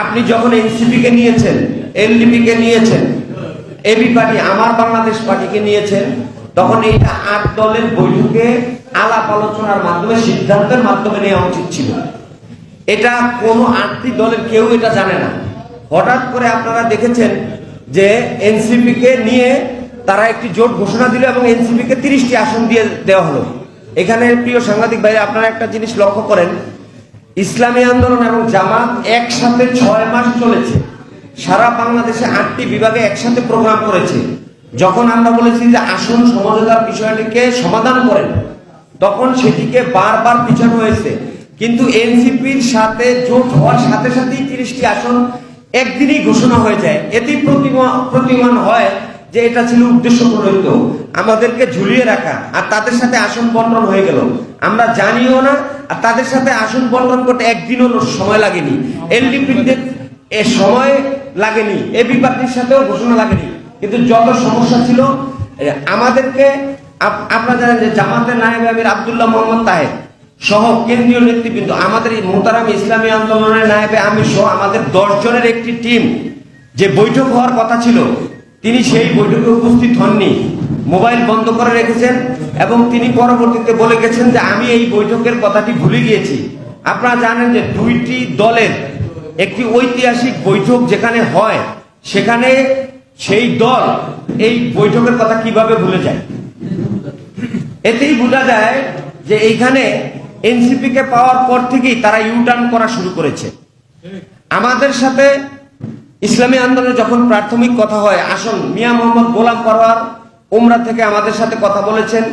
আপনি যখন এনসিপি কে নিয়েছেন, এলডিপি কে নিয়েছেন, এবি পার্টি আমার বাংলাদেশ পার্টিকে নিয়েছেন, তখন এইটা ৮ দলের বৈঠকে আলাপ আলোচনার মাধ্যমে সিদ্ধান্তের মাধ্যমে নেওয়া উচিত ছিল। এটা কোনো ৮টি দলের কেউ এটা জানে না। হঠাৎ করে আপনারা দেখেছেন যে এনসিপি কে নিয়ে তারা একটি জোট ঘোষণা দিল এবং এনসিপি কে 30টি আসন দিয়ে দেওয়া হলো। এখানে প্রিয় সাংবাদিক ভাই, আপনারা একটা জিনিস লক্ষ্য করেন, ইসলামী আন্দোলন এবং জামাত একসাথে 6 মাস চলেছে, সারা বাংলাদেশে 8টি বিভাগে একসাথে প্রোগ্রাম করেছে। যখন আমরা বলেছি যে আসন সমঝোতার বিষয়টিকে সমাধান করেন, তখন সেটিকে বারবার পিছানো হয়েছে। কিন্তু এনসিপির সাথে জোট হওয়ার সাথে সাথেই 30টি আসন একদিনই ঘোষণা হয়ে যায়। এতেই প্রতিমান হয় যে এটা ছিল উদ্দেশ্য প্রণোদিত, আমাদেরকে ঝুলিয়ে রাখা, আর তাদের সাথে আসন বন্টন হয়ে গেল। আমরা জানিও না, আর তাদের সাথে আসন বন্টন করতে একদিনও সময় লাগেনি, এলডিপিদের সময় লাগেনি, এবি পার্টির সাথেও ঘোষণা লাগেনি। কিন্তু যত সমস্যা ছিল আমাদেরকে, আপনারা জানেন যে জামাতের নায়েবে আমির আব্দুল্লাহ মোহাম্মদ তাহের সহ কেন্দ্রীয় নেতৃবৃন্দ, আমাদের এই মোহতারাম ইসলামী আন্দোলনের নায়েবে আমির সহ আমাদের 10 জনের একটি টিম যে বৈঠক হওয়ার কথা ছিল, তিনি সেই বৈঠকে উপস্থিত হননি, মোবাইল বন্ধ করে রেখেছেন এবং তিনি পরবর্তীতে বলে গেছেন যে আমি এই বৈঠকের কথাটি ভুলে গিয়েছি। আপনারা জানেন যে 2টি দলের একটি ঐতিহাসিক বৈঠক যেখানে হয়, সেখানে সেই দল এই বৈঠকের কথা কিভাবে ভুলে যায়? এতেই বোঝা যায় যে এইখানে এনসিপি কে পাওয়ার পর থেকেই তারা ইউটার্ন করা শুরু করেছে। আমাদের সাথে ইসলামী আন্দোলনে যখন প্রাথমিক কথা হয়, আসুন, মিয়া মোহাম্মদ গোলাম পরোয়ার উমরা থেকে আমাদের সাথে কথা বলেছেন,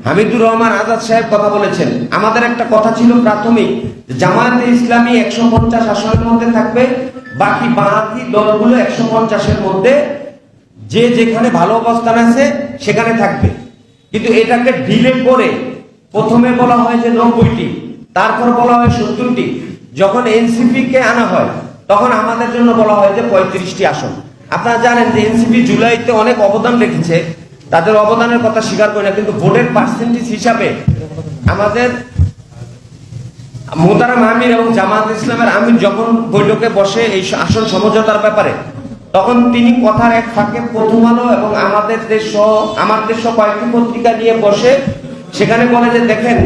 হামিদুর রহমান আজাদ সাহেব কথা বলেছেন। আমাদের একটা কথা ছিল প্রাথমিক, জামায়াতে ইসলামী 150 আসনের মধ্যে থাকবে, বাকি বাকি দলগুলো 150-এর মধ্যে যে যেখানে ভালো অবস্থান আছে সেখানে থাকবে। কিন্তু এটাকে ডিলে করে প্রথমে বলা হয় যে 90টি, তারপর বলা হয় 70টি। যখন এনসিপি কে আনা হয় তখন আমাদের জন্য বলা হয় যে 35টি আসন। আপনারা জানেন যে এনসিপি জুলাইতে অনেক অবদান রেখেছে, তাদের অবদানের কথা স্বীকার করি না, কিন্তু ভোটের পার্সেন্টেজ হিসাবে আমাদের মোহতারাম আমির এবং জামাত ইসলামের আমির যখন বৈঠকে বসে এই আসন সমঝোতার ব্যাপারে, তখন তিনি কথার এক ফাঁকে প্রথম আলো এবং আমাদের দেশ কয়েকটি পত্রিকা নিয়ে বসে সেখানে বলে যে দেখেন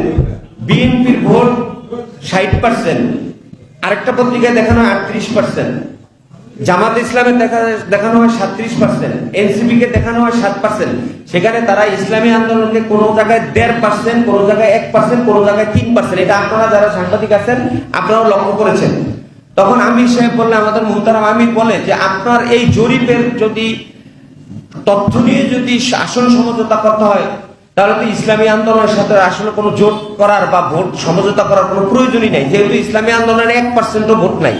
বিএনপির ভোট 60%, আরেকটা পত্রিকায় দেখানো হয় 38%, জামাত ইসলামের দেখানো হয় 37%, এনসিপি কে দেখানো হয় 7%। সেখানে তারা ইসলামী আন্দোলনকে কোনো জায়গায় 1.5%, কোনো জায়গায় 1%, কোনো জায়গায় 3%। এটা আপনারা যারা সাংবাদিক আছেন আপনারাও লক্ষ্য করেছেন। তখন আমির সাহেব বললেন, আমাদের মোহতারাম আমির বলে যে আপনার এই জরিপের যদি তথ্য নিয়ে যদি আসন সমঝোতা করতে হয়, তাহলে তো ইসলামী আন্দোলনের সাথে আসলে কোনো জোট করার বা ভোট সমঝোতা করার কোনো প্রয়োজনই নাই, যেহেতু ইসলামী আন্দোলনের 1%ও ভোট নাই।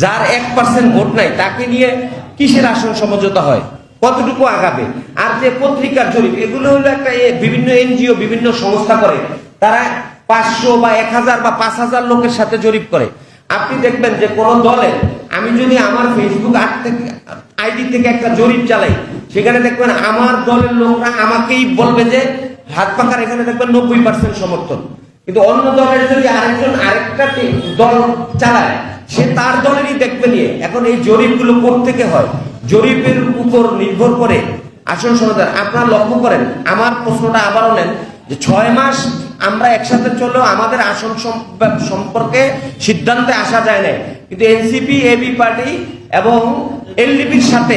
যার 1% ভোট নাই তাকে নিয়ে কিসের আসন সমঝোতা হয়, কতটুকু আগাবে? আর যে পত্রিকার জরিপ, এগুলো হলো একটা বিভিন্ন এনজিও বিভিন্ন সংস্থা করে, তারা 500 বা 1000 বা 5000 লোকের সাথে জরিপ করে। আপনি দেখবেন যে কোন দলে, আমি যদি আমার ফেসবুক আইডি থেকে একটা জরিপ চালাই, সেখানে দেখবেন আমার দলের লোকরা আমাকেই বলবে যে হাত পাকার, এখানে দেখবেন 90% সমর্থন। কিন্তু অন্য দলের যদি আরেকটা দল চালায়, সে তার দলেরই দেখবে নিয়ে। এখন এই জরিপগুলো কোত্থেকে হয়? জরিপের উপর নির্ভর করে আসন সমঝোতা। আপনারা লক্ষ্য করেন, আমার প্রশ্নটা আবারও নেন যে 6 মাস আমরা একসাথে চললেও আমাদের আসন সম্পর্কে সিদ্ধান্তে আসা যায় না। কিন্তু এনসিপি, এবি পার্টি এবং এলডিপির সাথে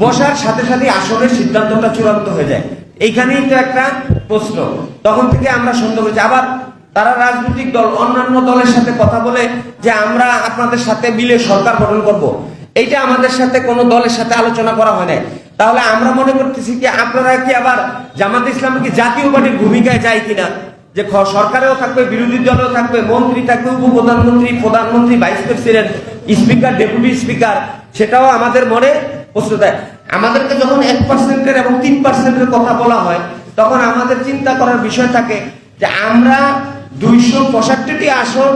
বসার সাথে সাথে আসনের সিদ্ধান্তটা চূড়ান্ত হয়ে যায়। এইখানেই তো একটা প্রশ্ন। তখন থেকে আমরা সন্দেহ করছি। আবার তারা রাজনৈতিক দল অন্যান্য দলের সাথে কথা বলে যে আমরা আপনাদের সাথে মিলে সরকার গঠন করব। এইটা আমাদের সাথে কোনো দলের সাথে আলোচনা করা হয় নাই। তাহলে আমরা মনে করতেছি কি আপনারা কি আবার জামাত ইসলাম কি জাতীয় পার্টির ভূমিকায় যায় কিনা, যে সরকারেও থাকবে, বিরোধী দলেও থাকবে, মন্ত্রী থাকবে, উপপ্রধানমন্ত্রী, প্রধানমন্ত্রী, vice president, speaker, deputy speaker, সেটাও আমাদের মনে প্রশ্ন দেয়। আমাদেরকে যখন 1% এবং 3% কথা বলা হয়, তখন আমাদের চিন্তা করার বিষয় থাকে যে আমরা 265টি আসন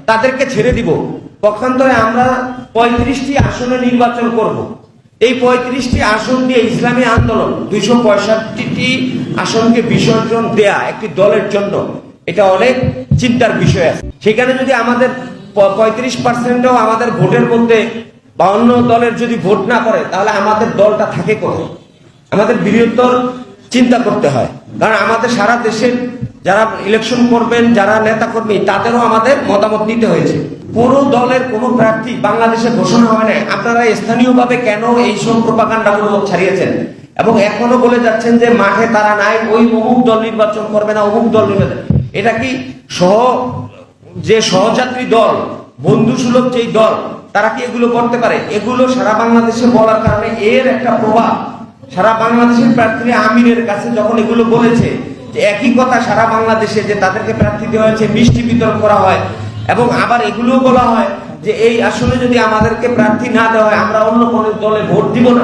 তাদেরকে ছেড়ে দিব, পক্ষান্তরে আমরা 35টি আসনে নির্বাচন করব। এই 35টি আসন দিয়ে ইসলামী আন্দোলন 265টি আসনকে বিসর্জন দেয়া একটি দলের জন্য এটা অনেক চিন্তার বিষয় আছে। সেখানে যদি আমাদের 35%ও আমাদের ভোটের মধ্যে বা অন্য দলের যদি ভোট না করে তাহলে আমাদের দলটা থাকে কোথায়? আমাদের বৃহত্তর চিন্তা করতে হয়, কারণ আমাদের সারা দেশের যারা ইলেকশন করবেন, যারা নেতা কর্মী, তাদেরও আমাদের মতামত নিতে হয়েছে। কোনো দলের কোনো প্রার্থী বাংলাদেশে ঘোষণা হয় না। আপনারা স্থানীয়ভাবে কেন এইসব প্রোপাগান্ডাগুলো ছাড়িয়েছেন এবং এখনো বলে যাচ্ছেন যে মাঠে তারা নাই, ওই অমুক দল নির্বাচন করবে না, অমুক দল নির্বাচন। এটা কি যে সহযাত্রী দল, বন্ধু সুলভ যেই দল, তারা কি এগুলো করতে পারে? এগুলো সারা বাংলাদেশে বলার কারণে এর একটা প্রভাব সারা বাংলাদেশের প্রার্থীরা আমিরের কাছে যখন এগুলো বলেছে যে একই কথা সারা বাংলাদেশে, যে তাদেরকে প্রার্থী দেওয়া হয়েছে, মিষ্টি বিতরণ করা হয় এবং আবার এগুলোও বলা হয় যে এই আসলে যদি আমাদেরকে প্রার্থী না দেওয়া হয় আমরা অন্য কোনো দলে ভোট দিব না।